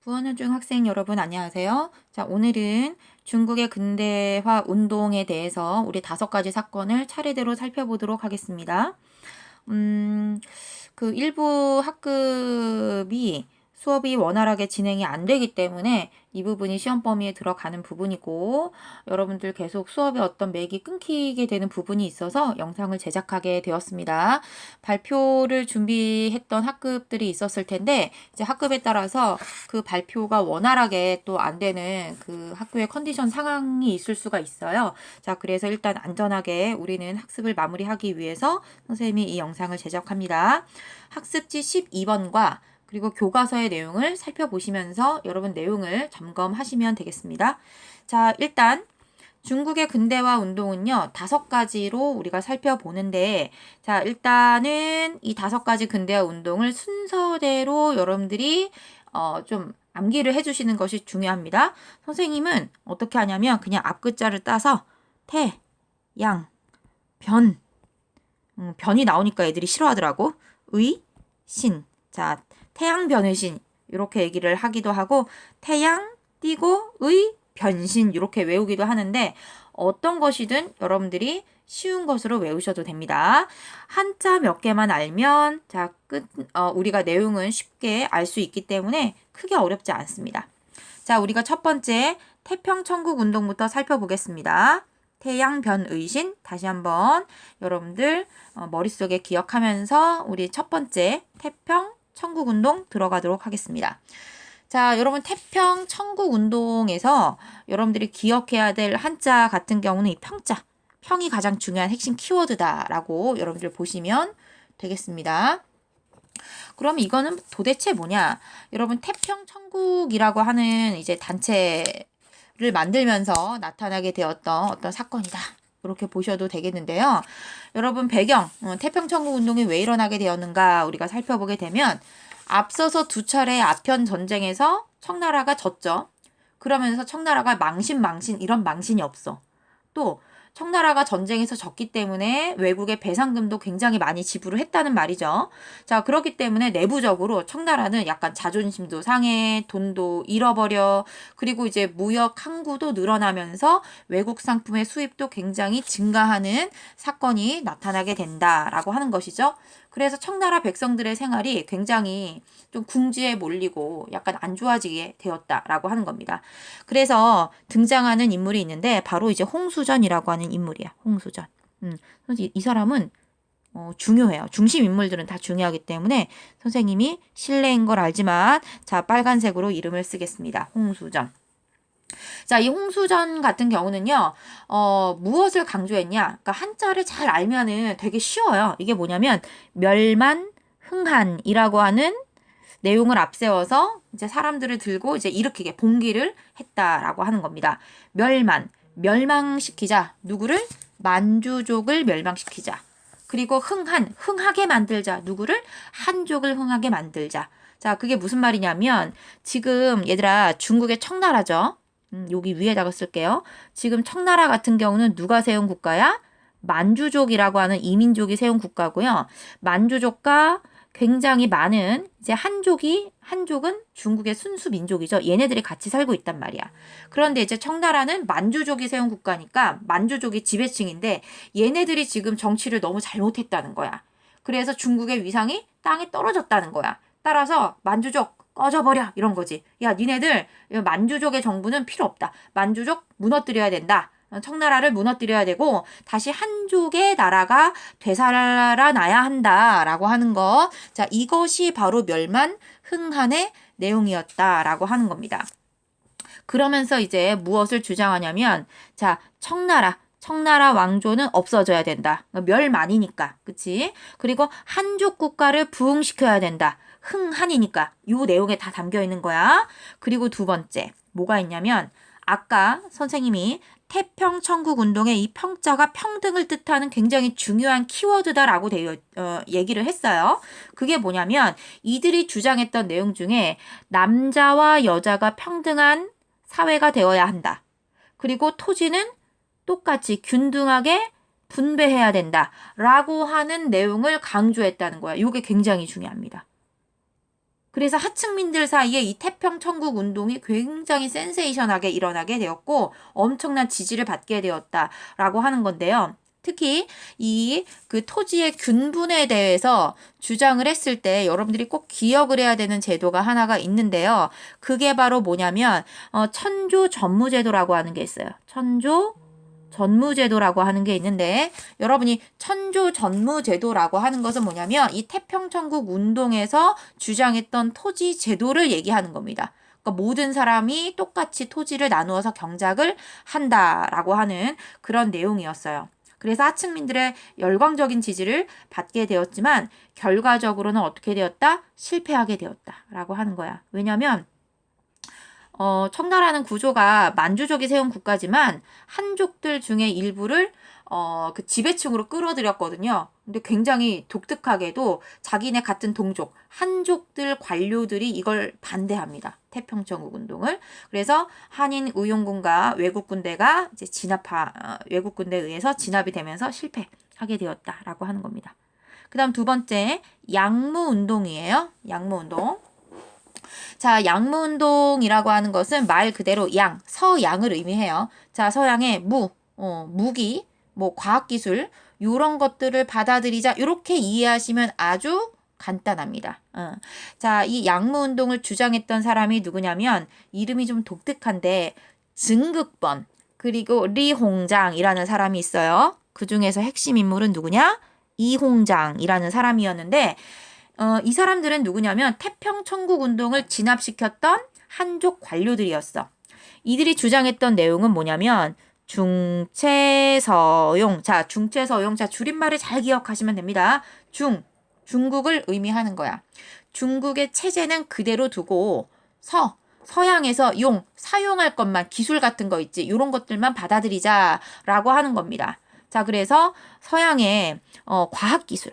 부원을 중 학생 여러분 안녕하세요. 자, 오늘은 중국의 근대화 운동에 대해서 우리 5가지 사건을 차례대로 살펴보도록 하겠습니다. 그 일부 학급이 수업이 원활하게 진행이 안 되기 때문에 이 부분이 시험 범위에 들어가는 부분이고, 여러분들 계속 수업에 어떤 맥이 끊기게 되는 부분이 있어서 영상을 제작하게 되었습니다. 발표를 준비했던 학급들이 있었을 텐데, 이제 학급에 따라서 그 발표가 원활하게 또 안 되는 그 학교의 컨디션 상황이 있을 수가 있어요. 자, 그래서 일단 안전하게 우리는 학습을 마무리하기 위해서 선생님이 이 영상을 제작합니다. 학습지 12번과 그리고 교과서의 내용을 살펴보시면서 여러분 내용을 점검하시면 되겠습니다. 자, 일단 중국의 근대화 운동은요, 5가지로 우리가 살펴보는데, 자, 일단은 이 5가지 근대화 운동을 순서대로 여러분들이 좀 암기를 해주시는 것이 중요합니다. 선생님은 어떻게 하냐면 그냥 앞글자를 따서 태, 양, 변, 변이 나오니까 애들이 싫어하더라고. 의, 신. 자, 태양 변의신 이렇게 얘기를 하기도 하고 태양 띄고 의 변신 이렇게 외우기도 하는데 어떤 것이든 여러분들이 쉬운 것으로 외우셔도 됩니다. 한자 몇 개만 알면 자, 우리가 내용은 쉽게 알 수 있기 때문에 크게 어렵지 않습니다. 자, 우리가 첫 번째 태평천국 운동부터 살펴보겠습니다. 태양변의신 다시 한번 여러분들 머릿속에 기억하면서 우리 첫 번째 태평천국운동 들어가도록 하겠습니다. 자, 여러분 태평천국운동에서 여러분들이 기억해야 될 한자 같은 경우는 이 평자, 평이 가장 중요한 핵심 키워드다라고 여러분들 보시면 되겠습니다. 그럼 이거는 도대체 뭐냐? 여러분 태평천국이라고 하는 이제 단체를 만들면서 나타나게 되었던 어떤 사건이다. 이렇게 보셔도 되겠는데요. 여러분 배경, 태평천국 운동이 왜 일어나게 되었는가 우리가 살펴보게 되면 앞서서 2차례 아편 전쟁에서 청나라가 졌죠. 그러면서 청나라가 망신 이런 망신이 없어. 또 청나라가 전쟁에서 졌기 때문에 외국의 배상금도 굉장히 많이 지불을 했다는 말이죠. 자, 그렇기 때문에 내부적으로 청나라는 약간 자존심도 상해, 돈도 잃어버려, 그리고 이제 무역 항구도 늘어나면서 외국 상품의 수입도 굉장히 증가하는 사건이 나타나게 된다라고 하는 것이죠. 그래서 청나라 백성들의 생활이 굉장히 좀 궁지에 몰리고 약간 안 좋아지게 되었다라고 하는 겁니다. 그래서 등장하는 인물이 있는데 바로 이제 홍수전이라고 하는 인물이야. 홍수전. 이 사람은 중요해요. 중심 인물들은 다 중요하기 때문에 선생님이 실례인 걸 알지만 자, 빨간색으로 이름을 쓰겠습니다. 홍수전. 자, 이 홍수전 같은 경우는요, 무엇을 강조했냐? 그러니까 한자를 잘 알면은 되게 쉬워요. 이게 뭐냐면, 멸만, 흥한이라고 하는 내용을 앞세워서 이제 사람들을 들고 이제 일으키게 봉기를 했다라고 하는 겁니다. 멸망시키자. 누구를? 만주족을 멸망시키자. 그리고 흥하게 만들자. 누구를? 한족을 흥하게 만들자. 자, 그게 무슨 말이냐면 지금 얘들아 중국의 청나라죠. 여기 위에다가 쓸게요. 지금 청나라 같은 경우는 누가 세운 국가야? 만주족이라고 하는 이민족이 세운 국가고요. 만주족과 굉장히 많은 이제 한족은 중국의 순수 민족이죠. 얘네들이 같이 살고 있단 말이야. 그런데 이제 청나라는 만주족이 세운 국가니까 만주족이 지배층인데 얘네들이 지금 정치를 너무 잘못했다는 거야. 그래서 중국의 위상이 땅에 떨어졌다는 거야. 따라서 만주족 꺼져버려 이런 거지. 야, 니네들 만주족의 정부는 필요 없다. 만주족 무너뜨려야 된다. 청나라를 무너뜨려야 되고 다시 한족의 나라가 되살아나야 한다라고 하는 것. 자, 이것이 바로 멸만 흥한의 내용이었다라고 하는 겁니다. 그러면서 이제 무엇을 주장하냐면 자, 청나라 왕조는 없어져야 된다. 멸만이니까. 그치? 그리고 한족 국가를 부흥시켜야 된다. 흥한이니까. 요 내용에 다 담겨 있는 거야. 그리고 두 번째, 뭐가 있냐면 아까 선생님이 태평천국운동의 이 평자가 평등을 뜻하는 굉장히 중요한 키워드다라고 얘기를 했어요. 그게 뭐냐면 이들이 주장했던 내용 중에 남자와 여자가 평등한 사회가 되어야 한다. 그리고 토지는 똑같이 균등하게 분배해야 된다라고 하는 내용을 강조했다는 거야. 이게 굉장히 중요합니다. 그래서 하층민들 사이에 이 태평천국 운동이 굉장히 센세이션하게 일어나게 되었고 엄청난 지지를 받게 되었다라고 하는 건데요. 특히 이 그 토지의 균분에 대해서 주장을 했을 때 여러분들이 꼭 기억을 해야 되는 제도가 하나가 있는데요. 그게 바로 뭐냐면 천조 전무제도라고 하는 게 있어요. 천조 전무제도라고 하는 게 있는데 여러분이 천조 전무제도라고 하는 것은 뭐냐면 이 태평천국 운동에서 주장했던 토지 제도를 얘기하는 겁니다. 그러니까 모든 사람이 똑같이 토지를 나누어서 경작을 한다라고 하는 그런 내용이었어요. 그래서 하층민들의 열광적인 지지를 받게 되었지만 결과적으로는 어떻게 되었다? 실패하게 되었다라고 하는 거야. 왜냐하면 청나라는 구조가 만주족이 세운 국가지만 한족들 중에 일부를 그 지배층으로 끌어들였거든요. 근데 굉장히 독특하게도 자기네 같은 동족, 한족들 관료들이 이걸 반대합니다. 태평천국 운동을. 그래서 한인 의용군과 외국 군대가 이제 외국 군대에 의해서 진압이 되면서 실패하게 되었다라고 하는 겁니다. 그다음 두 번째, 양무 운동이에요. 양무 운동. 자, 양무운동이라고 하는 것은 말 그대로 양, 서양을 의미해요. 자, 서양의 무기, 뭐 과학기술 요런 것들을 받아들이자 이렇게 이해하시면 아주 간단합니다. 자, 이 양무운동을 주장했던 사람이 누구냐면 이름이 좀 독특한데 증극번 그리고 리홍장이라는 사람이 있어요. 그 중에서 핵심 인물은 누구냐? 이홍장이라는 사람이었는데 이 사람들은 누구냐면 태평천국 운동을 진압시켰던 한족 관료들이었어. 이들이 주장했던 내용은 뭐냐면 중체서용. 자, 중체서용. 자, 줄임말을 잘 기억하시면 됩니다. 중국을 의미하는 거야. 중국의 체제는 그대로 두고 서양에서 사용할 것만 기술 같은 거 있지. 이런 것들만 받아들이자라고 하는 겁니다. 자, 그래서 서양의 과학기술.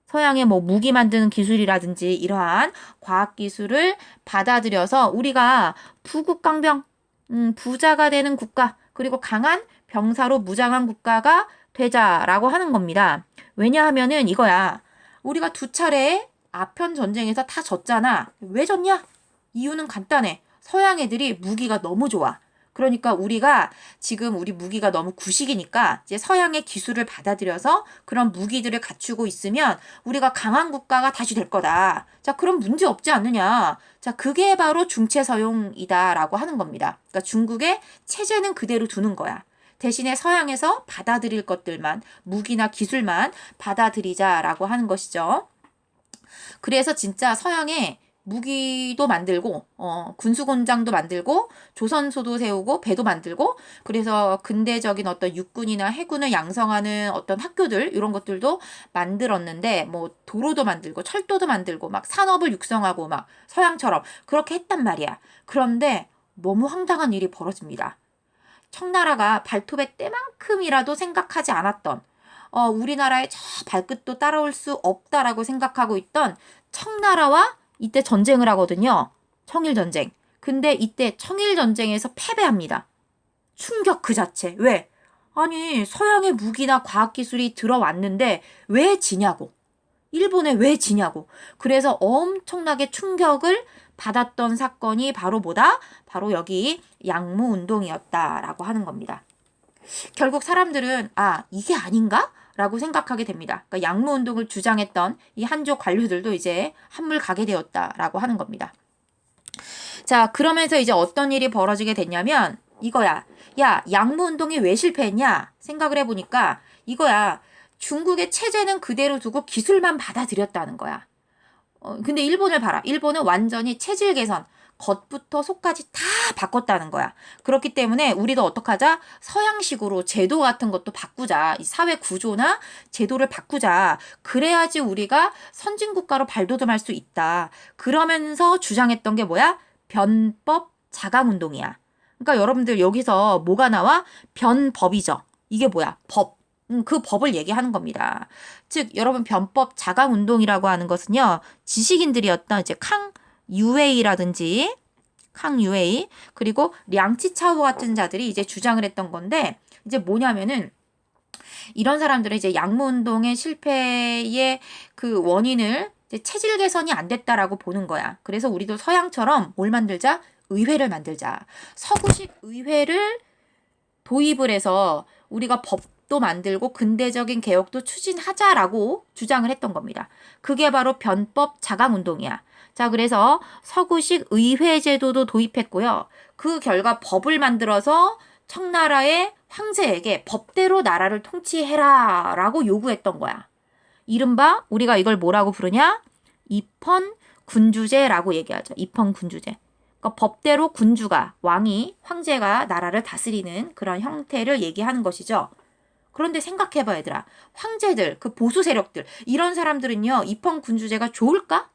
서양의 뭐 무기 만드는 기술이라든지 이러한 과학 기술을 받아들여서 우리가 부국강병, 부자가 되는 국가, 그리고 강한 병사로 무장한 국가가 되자라고 하는 겁니다. 왜냐하면은 이거야. 우리가 두 차례 아편 전쟁에서 다 졌잖아. 왜 졌냐? 이유는 간단해. 서양 애들이 무기가 너무 좋아. 그러니까 우리가 지금 우리 무기가 너무 구식이니까 이제 서양의 기술을 받아들여서 그런 무기들을 갖추고 있으면 우리가 강한 국가가 다시 될 거다. 자, 그럼 문제 없지 않느냐. 자, 그게 바로 중체서용이다라고 하는 겁니다. 그러니까 중국의 체제는 그대로 두는 거야. 대신에 서양에서 받아들일 것들만, 무기나 기술만 받아들이자라고 하는 것이죠. 그래서 진짜 서양에 무기도 만들고 군수공장도 만들고 조선소도 세우고 배도 만들고 그래서 근대적인 어떤 육군이나 해군을 양성하는 어떤 학교들 이런 것들도 만들었는데 뭐 도로도 만들고 철도도 만들고 막 산업을 육성하고 막 서양처럼 그렇게 했단 말이야. 그런데 너무 황당한 일이 벌어집니다. 청나라가 발톱의 때만큼이라도 생각하지 않았던 우리나라의 저 발끝도 따라올 수 없다라고 생각하고 있던 청나라와 이때 전쟁을 하거든요. 청일전쟁. 근데 이때 청일전쟁에서 패배합니다. 충격 그 자체. 왜? 아니 서양의 무기나 과학기술이 들어왔는데 왜 지냐고. 일본에 왜 지냐고. 그래서 엄청나게 충격을 받았던 사건이 바로 뭐다? 바로 여기 양무운동이었다라고 하는 겁니다. 결국 사람들은 이게 아닌가? 라고 생각하게 됩니다. 그러니까 양무운동을 주장했던 이 한족 관료들도 이제 한물 가게 되었다라고 하는 겁니다. 자, 그러면서 이제 어떤 일이 벌어지게 됐냐면 이거야. 야, 양무운동이 왜 실패했냐? 생각을 해보니까 이거야. 중국의 체제는 그대로 두고 기술만 받아들였다는 거야. 근데 일본을 봐라. 일본은 완전히 체질 개선. 겉부터 속까지 다 바꿨다는 거야. 그렇기 때문에 우리도 어떡하자? 서양식으로 제도 같은 것도 바꾸자. 이 사회 구조나 제도를 바꾸자. 그래야지 우리가 선진국가로 발돋움할 수 있다. 그러면서 주장했던 게 뭐야? 변법 자강운동이야. 그러니까 여러분들 여기서 뭐가 나와? 변법이죠. 이게 뭐야? 법. 그 법을 얘기하는 겁니다. 즉 여러분 변법 자강운동이라고 하는 것은요. 지식인들이었던 이제 캉유웨이라든지 캉유웨이 그리고 량치차오 같은 자들이 이제 주장을 했던 건데 이제 뭐냐면은 이런 사람들은 이제 양무운동의 실패의 그 원인을 이제 체질 개선이 안 됐다라고 보는 거야. 그래서 우리도 서양처럼 뭘 만들자? 의회를 만들자. 서구식 의회를 도입을 해서 우리가 법도 만들고 근대적인 개혁도 추진하자라고 주장을 했던 겁니다. 그게 바로 변법 자강 운동이야. 자, 그래서 서구식 의회 제도도 도입했고요. 그 결과 법을 만들어서 청나라의 황제에게 법대로 나라를 통치해라 라고 요구했던 거야. 이른바 우리가 이걸 뭐라고 부르냐? 입헌군주제라고 얘기하죠. 입헌군주제. 그러니까 법대로 군주가, 왕이, 황제가 나라를 다스리는 그런 형태를 얘기하는 것이죠. 그런데 생각해봐 얘들아. 황제들, 그 보수 세력들, 이런 사람들은요. 입헌군주제가 좋을까?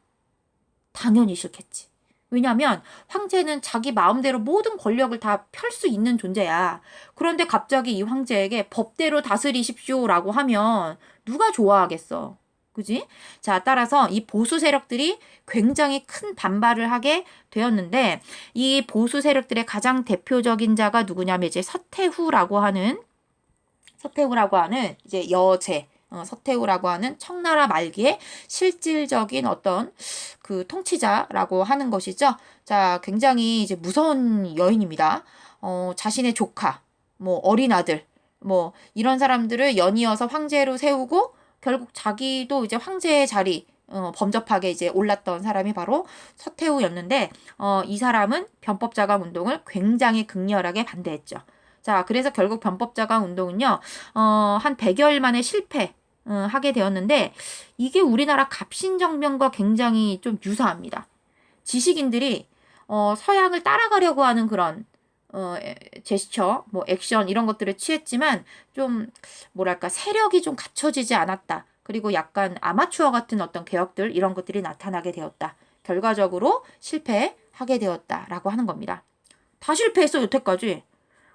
당연히 싫겠지. 왜냐하면 황제는 자기 마음대로 모든 권력을 다 펼 수 있는 존재야. 그런데 갑자기 이 황제에게 법대로 다스리십시오라고 하면 누가 좋아하겠어. 그지? 자, 따라서 이 보수 세력들이 굉장히 큰 반발을 하게 되었는데 이 보수 세력들의 가장 대표적인 자가 누구냐면 이제 서태후라고 하는 이제 여제 서태후라고 하는 청나라 말기에 실질적인 어떤 그 통치자라고 하는 것이죠. 자, 굉장히 이제 무서운 여인입니다. 자신의 조카, 뭐 어린 아들, 뭐 이런 사람들을 연이어서 황제로 세우고 결국 자기도 이제 황제의 자리 범접하게 이제 올랐던 사람이 바로 서태후였는데 이 사람은 변법자강 운동을 굉장히 극렬하게 반대했죠. 자, 그래서 결국 변법자강 운동은요, 한 100여일 만에 실패하게 되었는데, 이게 우리나라 갑신정변과 굉장히 좀 유사합니다. 지식인들이, 서양을 따라가려고 하는 그런, 제스처, 뭐, 액션, 이런 것들을 취했지만, 좀, 뭐랄까, 세력이 좀 갖춰지지 않았다. 그리고 약간 아마추어 같은 어떤 개혁들, 이런 것들이 나타나게 되었다. 결과적으로 실패하게 되었다라고 하는 겁니다. 다 실패했어, 여태까지.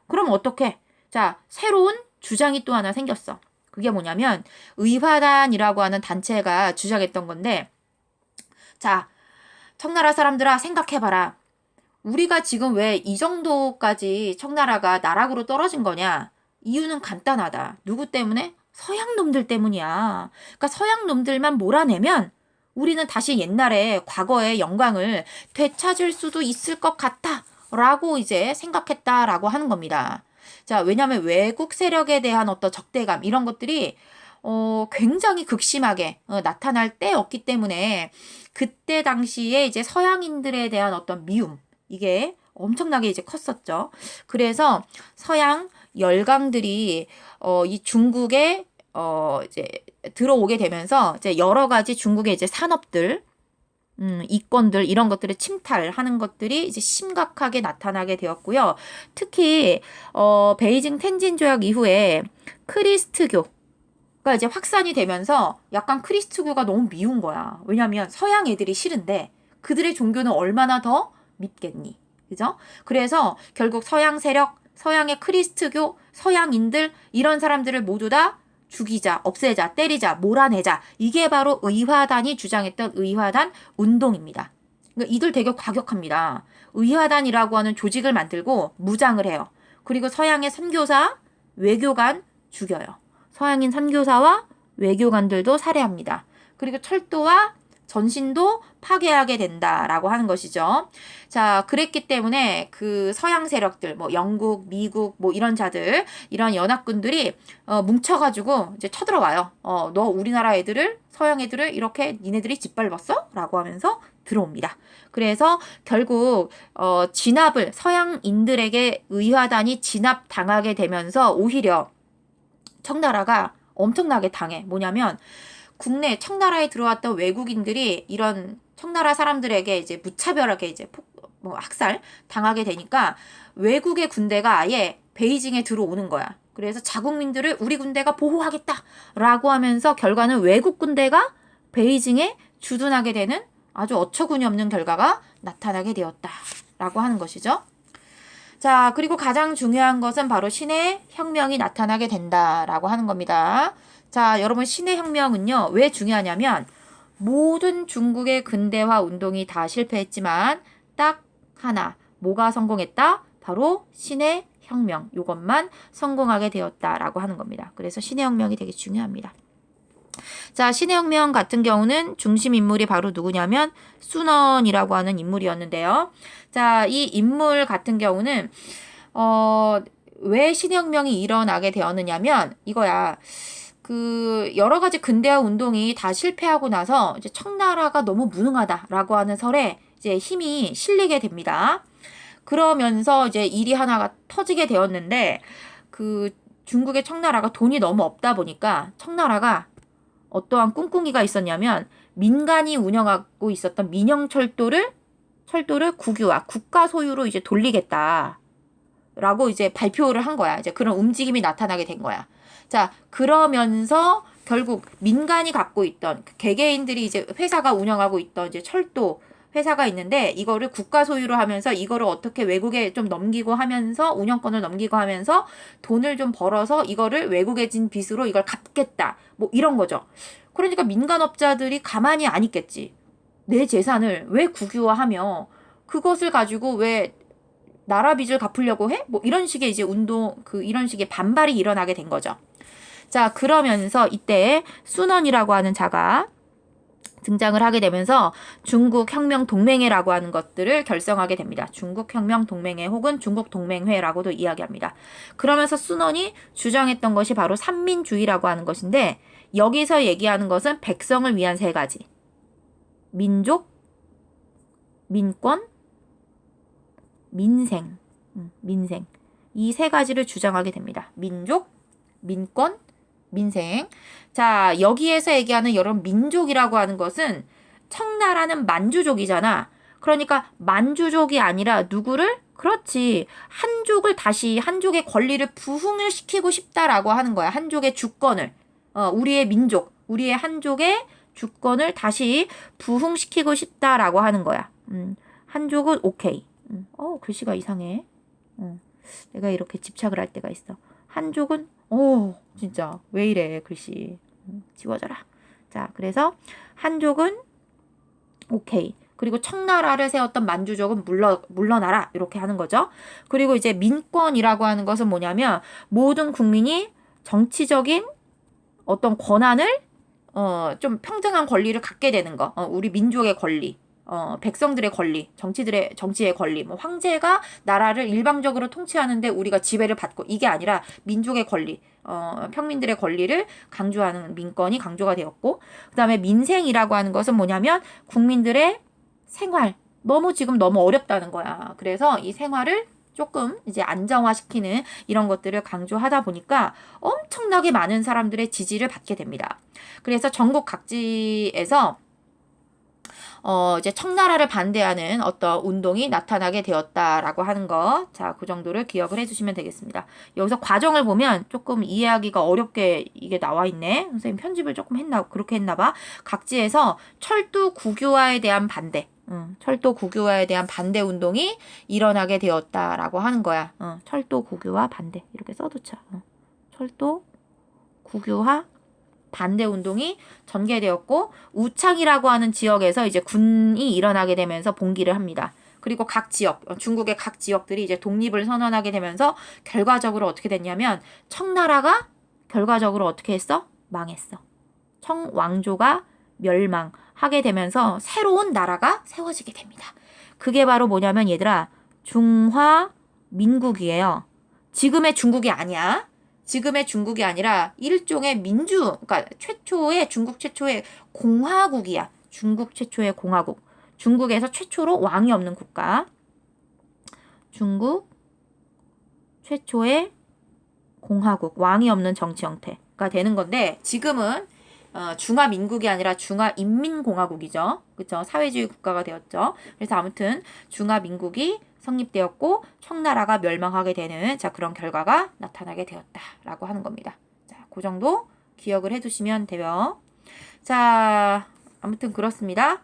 그럼 어떡해? 자, 새로운 주장이 또 하나 생겼어. 그게 뭐냐면 의화단이라고 하는 단체가 주장했던 건데 자, 청나라 사람들아 생각해봐라. 우리가 지금 왜 이 정도까지 청나라가 나락으로 떨어진 거냐? 이유는 간단하다. 누구 때문에? 서양 놈들 때문이야. 그러니까 서양 놈들만 몰아내면 우리는 다시 옛날에 과거의 영광을 되찾을 수도 있을 것 같아. 라고 이제 생각했다라고 하는 겁니다. 자, 왜냐하면 외국 세력에 대한 어떤 적대감 이런 것들이 굉장히 극심하게 나타날 때였기 때문에 그때 당시에 이제 서양인들에 대한 어떤 미움 이게 엄청나게 이제 컸었죠. 그래서 서양 열강들이 이 중국에 이제 들어오게 되면서 이제 여러 가지 중국의 이제 산업들 이권들 이런 것들을 침탈하는 것들이 이제 심각하게 나타나게 되었고요. 특히 베이징 텐진 조약 이후에 크리스트교가 이제 확산이 되면서 약간 크리스트교가 너무 미운 거야. 왜냐하면 서양 애들이 싫은데 그들의 종교는 얼마나 더 믿겠니? 그죠? 그래서 결국 서양 세력, 서양의 크리스트교, 서양인들 이런 사람들을 모두 다 죽이자, 없애자, 때리자, 몰아내자. 이게 바로 의화단이 주장했던 의화단 운동입니다. 그러니까 이들 되게 과격합니다. 의화단이라고 하는 조직을 만들고 무장을 해요. 그리고 서양의 선교사, 외교관 죽여요. 서양인 선교사와 외교관들도 살해합니다. 그리고 철도와 전신도 파괴하게 된다라고 하는 것이죠. 자, 그랬기 때문에 그 서양 세력들, 뭐 영국, 미국, 뭐 이런 자들, 이런 연합군들이 뭉쳐가지고 이제 쳐들어와요. 너 우리나라 애들을, 서양 애들을 이렇게 니네들이 짓밟았어? 라고 하면서 들어옵니다. 그래서 결국 진압을 서양인들에게 의화단이 진압당하게 되면서 오히려 청나라가 엄청나게 당해. 뭐냐면 국내 청나라에 들어왔던 외국인들이 이런 청나라 사람들에게 이제 무차별하게 이제 학살 당하게 되니까 외국의 군대가 아예 베이징에 들어오는 거야. 그래서 자국민들을 우리 군대가 보호하겠다라고 하면서 결과는 외국 군대가 베이징에 주둔하게 되는 아주 어처구니 없는 결과가 나타나게 되었다라고 하는 것이죠. 자, 그리고 가장 중요한 것은 바로 신의 혁명이 나타나게 된다라고 하는 겁니다. 자, 여러분 신의 혁명은요. 왜 중요하냐면 모든 중국의 근대화 운동이 다 실패했지만 딱 하나 뭐가 성공했다? 바로 신의 혁명. 이것만 성공하게 되었다라고 하는 겁니다. 그래서 신의 혁명이 되게 중요합니다. 자, 신해혁명 같은 경우는 중심 인물이 바로 누구냐면 순원이라고 하는 인물이었는데요. 자, 이 인물 같은 경우는 왜 신혁명이 일어나게 되었느냐면 이거야. 그 여러 가지 근대화 운동이 다 실패하고 나서 이제 청나라가 너무 무능하다라고 하는 설에 이제 힘이 실리게 됩니다. 그러면서 이제 일이 하나가 터지게 되었는데 그 중국의 청나라가 돈이 너무 없다 보니까 청나라가 어떠한 꿍꿍이가 있었냐면 민간이 운영하고 있었던 민영철도를 국유화, 국가 소유로 이제 돌리겠다. 라고 이제 발표를 한 거야. 이제 그런 움직임이 나타나게 된 거야. 자, 그러면서 결국 민간이 갖고 있던 개개인들이 이제 회사가 운영하고 있던 이제 철도 회사가 있는데 이거를 국가 소유로 하면서 이거를 어떻게 외국에 좀 넘기고 하면서 운영권을 넘기고 하면서 돈을 좀 벌어서 이거를 외국에 진 빚으로 이걸 갚겠다. 뭐 이런 거죠. 그러니까 민간업자들이 가만히 안 있겠지. 내 재산을 왜 국유화하며 그것을 가지고 왜 나라 빚을 갚으려고 해? 뭐 이런 식의 이제 이런 식의 반발이 일어나게 된 거죠. 자, 그러면서 이때 순원이라고 하는 자가 등장을 하게 되면서 중국혁명동맹회라고 하는 것들을 결성하게 됩니다. 중국혁명동맹회 혹은 중국동맹회라고도 이야기합니다. 그러면서 순원이 주장했던 것이 바로 삼민주의라고 하는 것인데 여기서 얘기하는 것은 백성을 위한 세 가지. 민족, 민권, 민생. 이 세 가지를 주장하게 됩니다. 민족, 민권, 민생. 자, 여기에서 얘기하는 여러분 민족이라고 하는 것은 청나라는 만주족이잖아. 그러니까 만주족이 아니라 누구를? 그렇지. 한족의 권리를 부흥을 시키고 싶다라고 하는 거야. 한족의 주권을. 우리의 민족, 우리의 한족의 주권을 다시 부흥시키고 싶다라고 하는 거야. 한족은 오케이. 글씨가 이상해. 내가 이렇게 집착을 할 때가 있어. 한족은 진짜 왜 이래 글씨. 지워져라. 자, 그래서 한족은 오케이. 그리고 청나라를 세웠던 만주족은 물러나라. 이렇게 하는 거죠. 그리고 이제 민권이라고 하는 것은 뭐냐면 모든 국민이 정치적인 어떤 권한을 좀 평등한 권리를 갖게 되는 거. 우리 민족의 권리. 백성들의 권리, 정치의 권리, 뭐 황제가 나라를 일방적으로 통치하는데 우리가 지배를 받고 이게 아니라 민족의 권리, 평민들의 권리를 강조하는 민권이 강조가 되었고, 그 다음에 민생이라고 하는 것은 뭐냐면 국민들의 생활, 지금 너무 어렵다는 거야. 그래서 이 생활을 조금 이제 안정화시키는 이런 것들을 강조하다 보니까 엄청나게 많은 사람들의 지지를 받게 됩니다. 그래서 전국 각지에서 이제 청나라를 반대하는 어떤 운동이 나타나게 되었다라고 하는 거. 자, 그 정도를 기억을 해주시면 되겠습니다. 여기서 과정을 보면 조금 이해하기가 어렵게 이게 나와 있네. 선생님 편집을 조금 그렇게 했나 봐. 각지에서 철도 국유화에 대한 반대. 철도 국유화에 대한 반대 운동이 일어나게 되었다라고 하는 거야. 철도 국유화 반대. 이렇게 써두자. 철도 국유화 반대 운동이 전개되었고 우창이라고 하는 지역에서 이제 군이 일어나게 되면서 봉기를 합니다. 그리고 각 지역, 중국의 각 지역들이 이제 독립을 선언하게 되면서 결과적으로 어떻게 됐냐면 청나라가 결과적으로 어떻게 했어? 망했어. 청왕조가 멸망하게 되면서 새로운 나라가 세워지게 됩니다. 그게 바로 뭐냐면 얘들아 중화민국이에요. 지금의 중국이 아니야. 지금의 중국이 아니라 일종의 그러니까 중국 최초의 공화국이야. 중국 최초의 공화국. 중국에서 최초로 왕이 없는 국가. 중국 최초의 공화국. 왕이 없는 정치 형태가 되는 건데 지금은 중화민국이 아니라 중화인민공화국이죠. 그렇죠? 사회주의 국가가 되었죠. 그래서 아무튼 중화민국이 성립되었고 청나라가 멸망하게 되는 그런 결과가 나타나게 되었다라고 하는 겁니다. 자, 그 정도 기억을 해두시면 돼요. 자, 아무튼 그렇습니다.